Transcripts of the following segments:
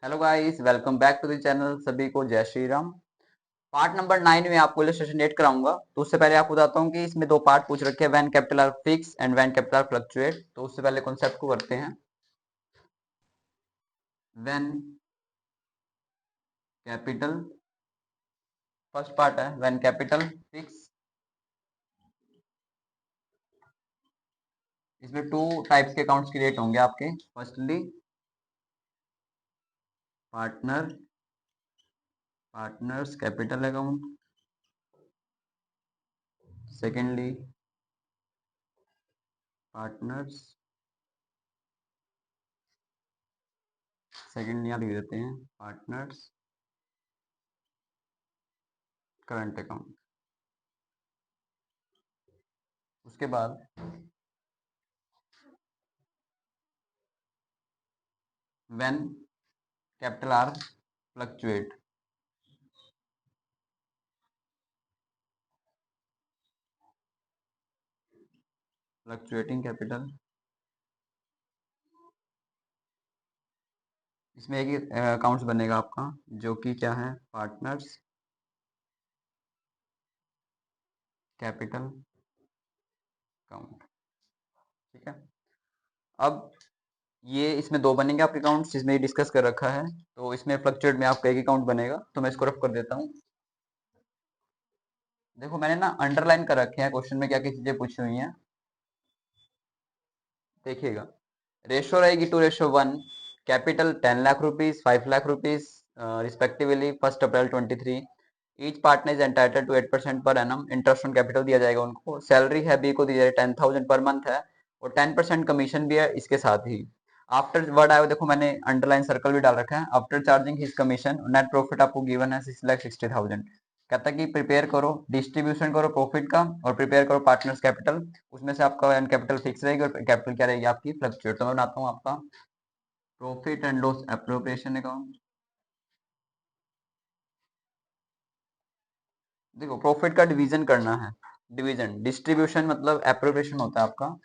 Hello guys, welcome back to the channel. सभी को जय श्री राम। पार्ट नंबर 9 में आपको इलस्ट्रेशन 8 कराऊंगा। तो उससे पहले आपको बताता हूँ कि इसमें दो पार्ट पूछ रखे हैं, when capital are fix and when capital are fluctuate. तो उससे पहले कॉन्सेप्ट को करते हैं। व्हेन कैपिटल, फर्स्ट पार्ट है व्हेन कैपिटल फिक्स। इसमें टू टाइप्स के अकाउंट्स क्रिएट होंगे आपके। Firstly partners capital account. Secondly partners, second यहाँ लिख देते हैं पार्टनर्स करंट अकाउंट। उसके बाद when capital are fluctuate, fluctuating capital. इसमें एक ही अकाउंट्स बनेगा आपका, जो कि क्या है, पार्टनर्स कैपिटल अकाउंट। ठीक है। अब ये इसमें दो बनेंगे आपके अकाउंट्स, जिसमें ये डिस्कस कर रखा है। तो इसमें फ्लक्चुएट में आपका एक अकाउंट बनेगा। तो मैं इसको रफ कर देता हूँ। देखो, मैंने ना अंडरलाइन कर रखे हैं क्वेश्चन में क्या क्या चीजें पूछी हुई हैं। देखिएगा, रेशो रहेगी 2:1। Capital 10 lakh rupees, 5 lakh rupees respectively 1 अप्रैल 23। Each partner is entitled to 8% per annum interest on capital दिया जाएगा उनको। सैलरी है बी को दी जाएगी 10,000 पर मंथ है, और 10% कमीशन भी है इसके साथ ही। आफ्टर वर्ड आया, देखो मैंने अंडरलाइन सर्कल भी डाल रखा है। After charging his commission net profit आपको गिवन है 6,60,000। कहता है कि प्रिपेयर करो, डिस्ट्रीब्यूशन करो प्रॉफिट का, और प्रिपेयर करो पार्टनर्स कैपिटल। उसमें से आपका एंड कैपिटल फिक्स रहेगी और कैपिटल क्या रहेगी आपकी, फ्लक्चुएट। तो मैं बनाता हूँ आपका profit and loss appropriation account. देखो, प्रॉफिट का डिवीजन करना है। डिवीजन, डिस्ट्रीब्यूशन मतलब एप्रोप्रिएशन होता है आपका।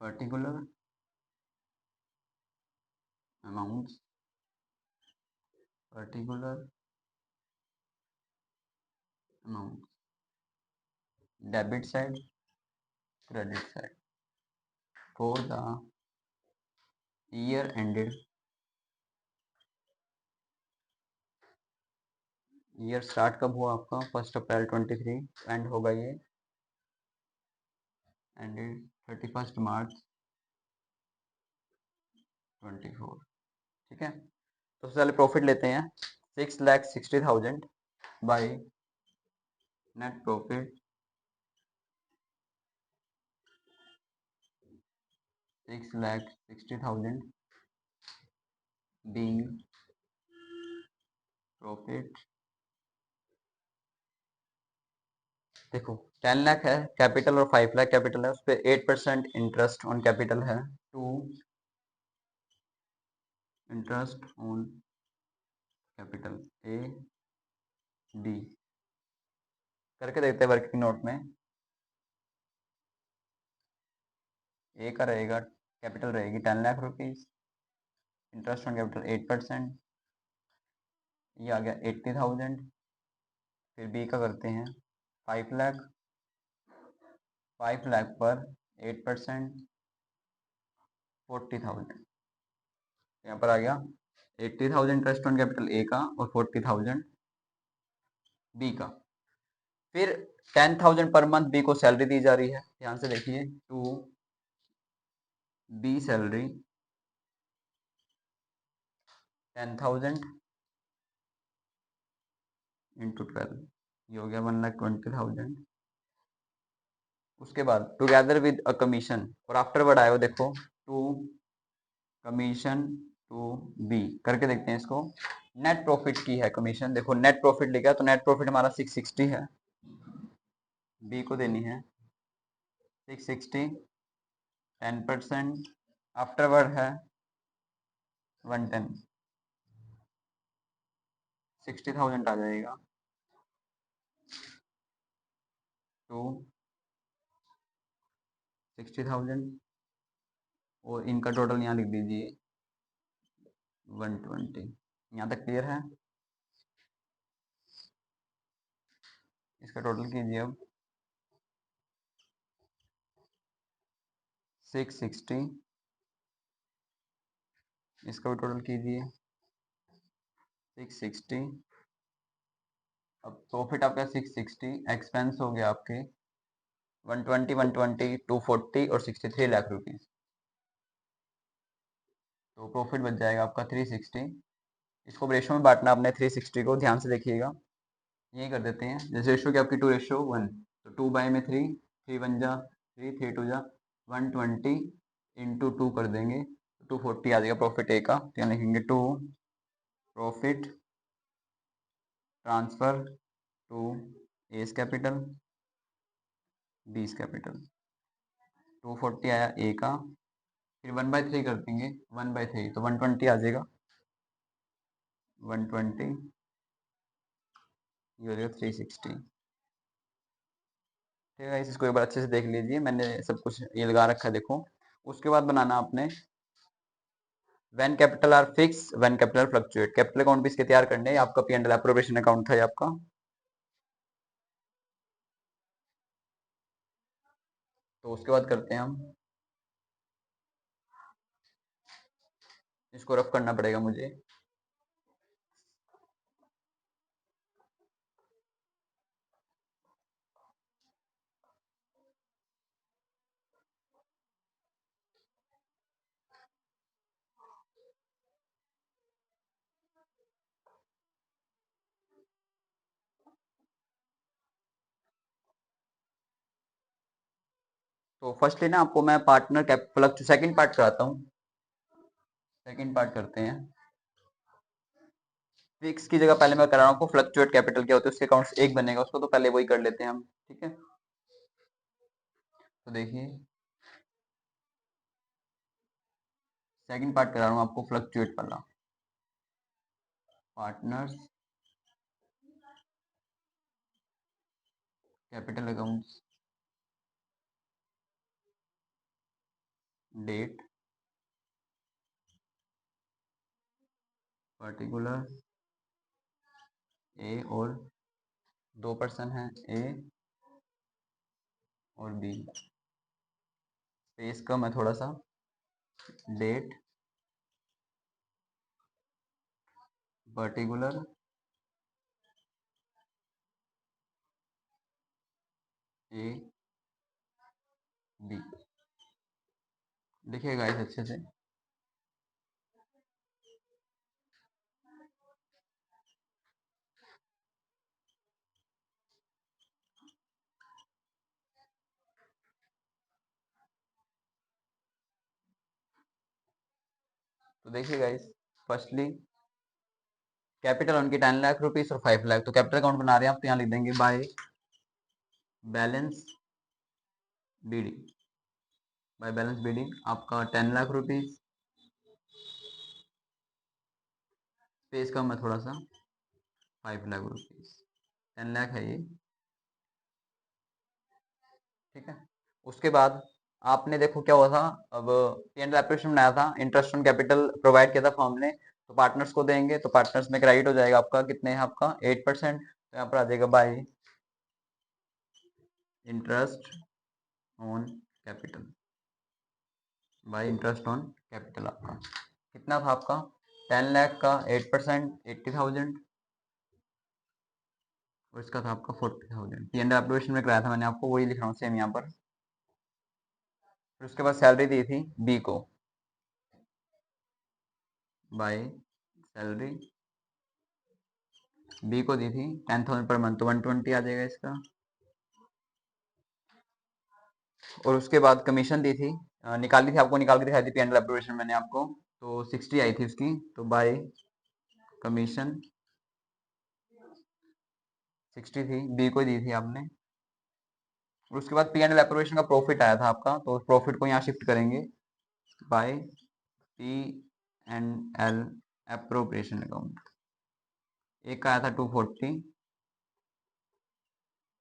Particular amount, particular amount, debit side, credit side, for the year ended, year start कब हुआ आपका, 1 अप्रैल 23, एंड होगा ये एंडेड 31 मार्च 24। ठीक है। तो सबसे पहले प्रॉफिट लेते हैं, 6,60,000 by net profit 6,60,000 being profit. देखो, 10 लाख है कैपिटल और 5 लाख कैपिटल है, उस पर 8% इंटरेस्ट ऑन कैपिटल है। To interest on capital A D, करके देखते हैं वर्किंग नोट में। ए का रहेगा, कैपिटल रहेगी 10 lakh rupees, interest on capital 8%, ये आ गया 80,000। फिर बी का करते हैं 5 लाख, 5 लाख पर 8% 40,000। यहाँ पर आ गया 80,000 इंटरेस्ट ऑन कैपिटल ए का और 40,000 बी का। फिर 10,000 पर मंथ बी को सैलरी दी जा रही है। ध्यान से देखिए, टू बी सैलरी 10,000 इंटू 12, ये हो गया 1,20,000। उसके बाद टुगेदर विद अ कमीशन, और आफ्टर वर्ड आया हो, देखो टू कमीशन टू बी, करके देखते हैं इसको। नेट प्रॉफिट की है कमीशन, देखो नेट प्रॉफिट लिखा है तो नेट प्रॉफिट हमारा 660 है, बी को देनी है 660, 10%, आफ्टरवर्ड है 110, 60,000 आ जाएगा। तो 60,000 और इनका टोटल यहाँ लिख दीजिए 120। यहाँ तक क्लियर है? इसका टोटल कीजिए अब 660, इसका भी टोटल कीजिए 660। अब प्रॉफिट आपका 660, एक्सपेंस हो गया आपके 120, 120, 240 और 63 लाख रुपीज। तो प्रॉफिट बच जाएगा आपका 360। इसको रेशो में बांटना आपने 360 को, ध्यान से देखिएगा। यही कर देते हैं, जैसे रेशो की आपकी 2:1, तो 2 बाई में 3, 3 1 जा 3, 3 2 जा 120 इंटू 2 कर देंगे, 240 आ जाएगा प्रॉफिट ए का। तो यहाँ लिखेंगे to profit transfer to A's capital B's capital. 240 आया ए का, फिर 1/3 कर देंगे, 1/3 तो 120 आ जाएगा, 120 ये हो जाएगा 360। ठीक है, इसको एक बार अच्छे से देख लीजिए, मैंने सब कुछ ये लगा रखा है देखो। उसके बाद बनाना आपने when capital are fix, when capital fluctuate. Capital account भी इसके तैयार करने हैं, आपका P and L appropriation account था ये आपका। तो उसके बाद करते हैं हम, इसको रफ करना पड़ेगा मुझे। तो फर्स्टली ना आपको मैं पार्टनर फ्लक्चुएट सेकंड पार्ट कराता हूँ। सेकंड पार्ट करते हैं। फिक्स की जगह पहले मैं करा रहा हूँ आपको फ्लक्चुएट कैपिटल क्या होता है, उसके अकाउंट एक बनेगा उसको, तो पहले वही कर लेते हैं हम। ठीक है, तो देखिए सेकंड पार्ट करा रहा हूँ आपको फ्लक्चुएट वाला। Partners capital accounts date particular a और दो पर्सन है ए और बी। स्पेस कम है थोड़ा सा, डेट पर्टिकुलर ए बी। देखिएगा इस अच्छे से। तो देखिए गाइस, फर्स्टली कैपिटल उनकी 10 लाख रुपीस और 5 लाख। तो कैपिटल अकाउंट बना रहे हैं आप, तो यहाँ लिख देंगे by balance BD. By balance BD आपका 10 लाख रुपीस, स्पेस कम है थोड़ा सा, 5 लाख रुपीस। 10 लाख है ये। ठीक है, उसके बाद आपने देखो क्या हुआ था, अब पी एप्लीकेशन बनाया था, इंटरेस्ट ऑन कैपिटल प्रोवाइड किया था फर्म ने, तो पार्टनर्स को देंगे, तो पार्टनर्स में क्रेडिट हो जाएगा आपका, कितने हैं आपका 8%। तो यहाँ पर आ जाएगा bye interest on capital, bye interest on capital आपका कितना था आपका 10 लाख का 8% 80,000, और इसका था आपका 40,000। पी एंड एप्लीकेशन में कराया था मैंने आपको, वही लिख रहा हूँ सेम यहाँ पर। फिर उसके बाद सैलरी दी थी बी को, बाय सैलरी बी को दी थी 10,000 पर मंथ, तो 120 आ जाएगा इसका। और उसके बाद कमीशन दी थी, निकाली थी आपको, निकाल के दिखाई थी पी एंड एप्लीकेशन मैंने आपको, तो 60 आई थी उसकी। तो बाय कमीशन 60 थी, बी को दी थी आपने और उसके बाद पी एंड एल एप्रोप्रिएशन का प्रॉफिट आया था आपका, तो उस प्रॉफिट को यहाँ शिफ्ट करेंगे by P and L appropriation account. एक का आया था 240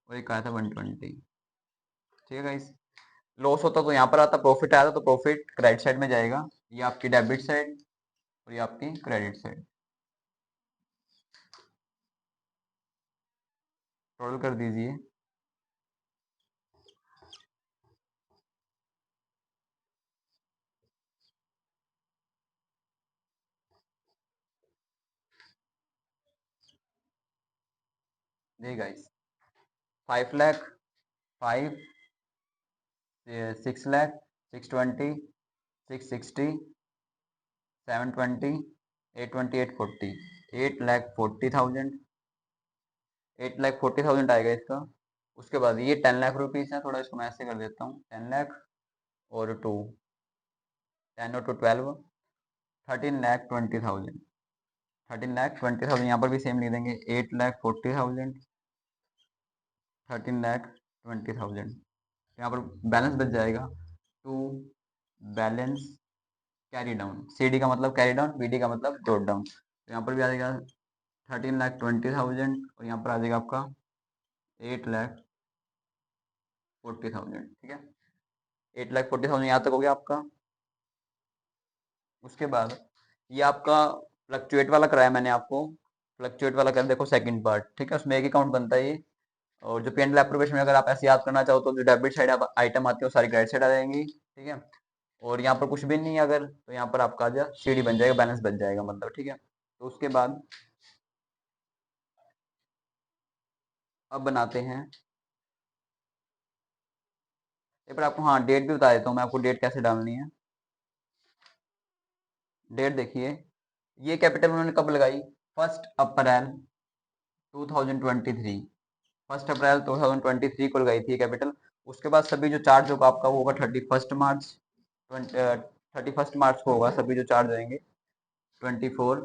और एक आया था 120। ठीक है गाइस, लॉस होता तो यहाँ पर आता, प्रॉफिट आया था तो प्रॉफिट क्रेडिट साइड में जाएगा, ये आपकी डेबिट साइड और ये आपकी क्रेडिट साइड। टोटल कर दीजिए। देखिए गाइस, 5 लाख, 5, 6 लाख, 620, 660, 720, 820, 840, 8,40,000, 8,40,000 आएगा इसका। उसके बाद ये 10 लाख रुपीज़ है, थोड़ा इसको मैं ऐसे कर देता हूँ, 10 लाख और 2, 10 और 2 12, 13,20,000, 13,20,000 यहाँ पर भी सेम लिख देंगे, 8,40,000, 13,20,000। यहाँ पर बैलेंस बच जाएगा to balance carry down. C D का मतलब कैरी डाउन, बी डी का मतलब ब्रॉट डाउन। तो यहाँ पर भी आ जाएगा 13,20,000 और यहाँ पर आ जाएगा आपका 8,40,000। ठीक है, 8,40,000 यहाँ तक हो गया आपका। उसके बाद ये आपका फ्लक्चुएट वाला कराया मैंने आपको, फ्लक्चुएट वाला कर देखो सेकंड पार्ट। ठीक है, उसमें एक अकाउंट बनता है ये। और जो पी एप्लीकेशन में अगर आप ऐसे याद करना चाहो तो जो डेबिट साइड आइटम आती है वो सारी क्रेडिट साइड आ जाएंगी। ठीक है, और यहाँ पर कुछ भी नहीं है अगर, तो यहाँ पर आपका जो सीडी बन जाएगा, बैलेंस बन जाएगा मतलब। ठीक है, तो उसके बाद अब बनाते हैं ये पर आपको, हाँ डेट भी बता देता हूँ मैं आपको, डेट कैसे डालनी है। डेट देखिए, ये कैपिटल उन्होंने कब लगाई, 1 अप्रैल 2023, 1 अप्रैल 2023 को लगाई थी कैपिटल। उसके बाद सभी जो चार्ज होगा आपका वो होगा 31 मार्च, 31 मार्च को होगा सभी जो चार्ज आएंगे, 24,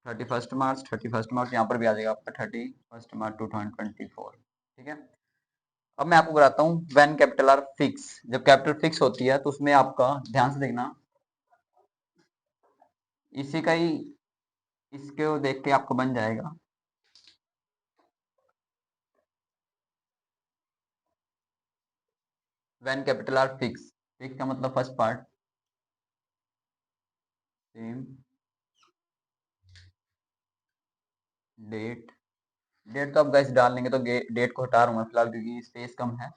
31 मार्च, 31 मार्च, यहाँ पर भी आ जाएगा आपका 31 मार्च 2024। ठीक है, अब मैं आपको बताता हूँ व्हेन कैपिटल आर फिक्स। जब कैपिटल फिक्स होती है तो उसमें आपका ध्यान से देखना, इसी का ही, इसको देख के आपको बन जाएगा। When capital are fix, fix का मतलब first part same date. Date तो आप गैस डाल लेंगे तो डेट को हटा रहा हूँ फिलहाल क्योंकि स्पेस कम है।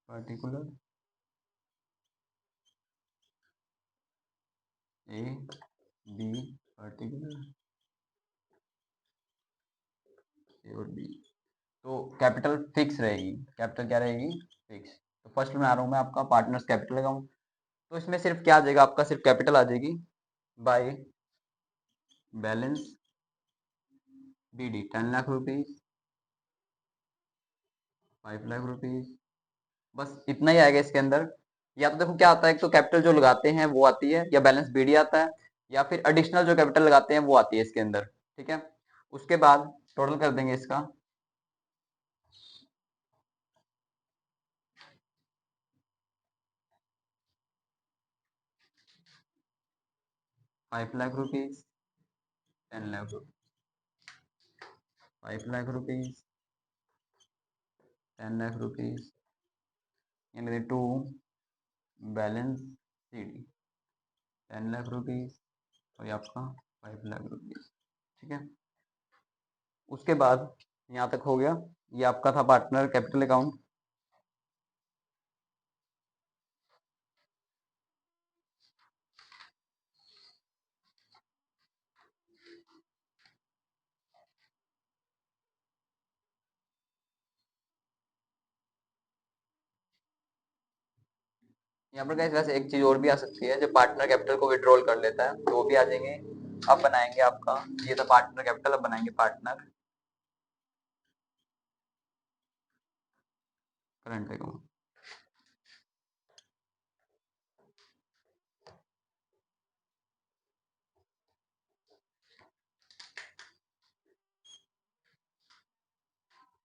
Particular A B, particular a और बी। तो कैपिटल फिक्स रहेगी, कैपिटल क्या रहेगी, फिक्स। तो फर्स्ट में आ रहा हूँ मैं आपका पार्टनर्स कैपिटल लगाऊं, तो इसमें सिर्फ क्या आ जाएगा आपका, सिर्फ कैपिटल आ जाएगी by balance B D, 10 lakh rupees, 5 lakh rupees, बस इतना ही आएगा इसके अंदर। या तो देखो क्या आता है, एक तो कैपिटल जो लगाते हैं वो आती है, या बैलेंस बीडी आता है, या फिर एडिशनल जो कैपिटल लगाते हैं वो आती है इसके अंदर। ठीक है, उसके बाद टोटल कर देंगे इसका, 5 lakh rupees, 10 lakh rupees, 5 lakh rupees, 10 lakh rupees, यानी to balance C D, 10 lakh rupees और ये आपका 5 लाख रुपीज। ठीक है, उसके बाद यहाँ तक हो गया, ये आपका था पार्टनर कैपिटल अकाउंट। यहाँ पर गाइस वैसे एक चीज और भी आ सकती है, जब पार्टनर कैपिटल को विड्रॉल कर लेता है तो वो भी आ जाएंगे। अब बनाएंगे आपका, ये था पार्टनर कैपिटल, अब बनाएंगे पार्टनर करंट अकाउंट।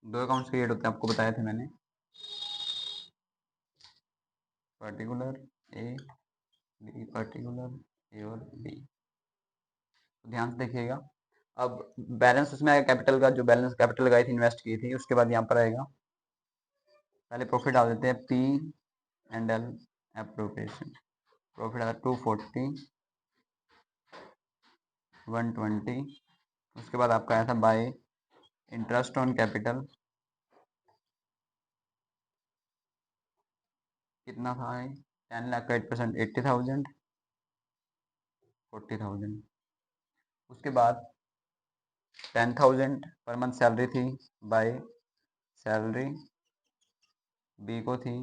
दो अकाउंट्स क्रिएट होते हैं, आपको बताए थे मैंने, particular A, be particular a और बी। तो ध्यान से देखिएगा। अब बैलेंस उसमें आएगा कैपिटल का, जो बैलेंस कैपिटल लगाई थी, इन्वेस्ट की थी, उसके बाद यहाँ पर आएगा, पहले प्रॉफिट डाल देते हैं, P and L appropriation. Profit आया 240, 120। उसके बाद आपका आया था बाय इंटरेस्ट ऑन कैपिटल, कितना था, 10 लाख का 8%, 80,000, 40,000। उसके बाद 10,000 पर मंथ सैलरी थी, बाय सैलरी बी को थी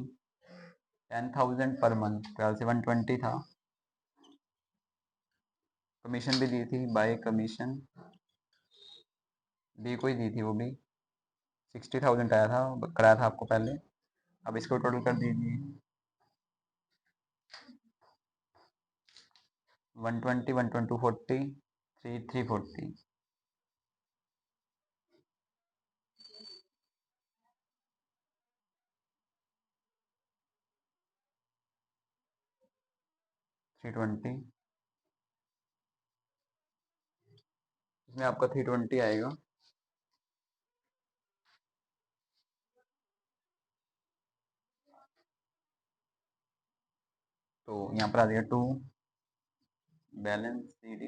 10,000 पर मंथ, ख्याल से 120 था। कमीशन भी दी थी, बाय कमीशन बी को ही दी थी, वो भी 60,000 आया था, कराया था आपको पहले। अब इसको टोटल कर दीजिए, 120, 120, 40, 340। 320, इसमें आपका 320 आएगा। तो यहाँ पर आ जाएगा 2 बैलेंस सी डी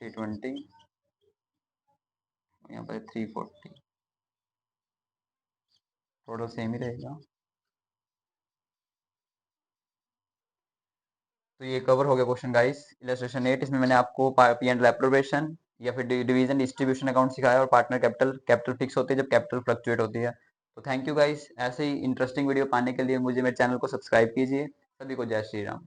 320, यहाँ पर 340, टोटल सेम ही रहेगा। तो ये कवर हो गया क्वेश्चन गाइस। इलस्ट्रेशन 8, इसमें मैंने आपको पी एंड एप्रोप्रिएशन या फिर डिवीजन डिस्ट्रीब्यूशन अकाउंट सिखाया, और पार्टनर कैपिटल, कैपिटल फिक्स होती है जब कैपिटल फ्लक्चुएट होती है। तो थैंक यू गाइस, ऐसे ही इंटरेस्टिंग वीडियो पाने के लिए मुझे मेरे चैनल को सब्सक्राइब कीजिए। सभी को जय श्री राम।